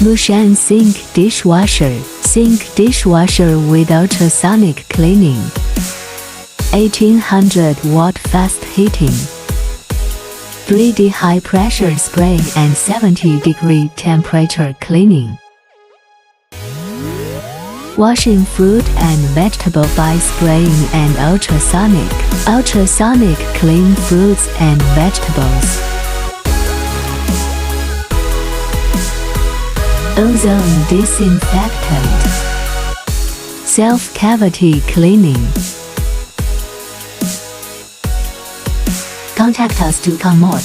Mouchang sink dishwasher. Sink dishwasher with ultrasonic cleaning. 1800-watt fast heating. 3D high pressure spray and 70-degree temperature cleaning. Washing fruit and vegetable by spraying and ultrasonic. Ultrasonic clean fruits and vegetables. Ozone disinfectant. Self-cavity cleaning. Contact us to come more.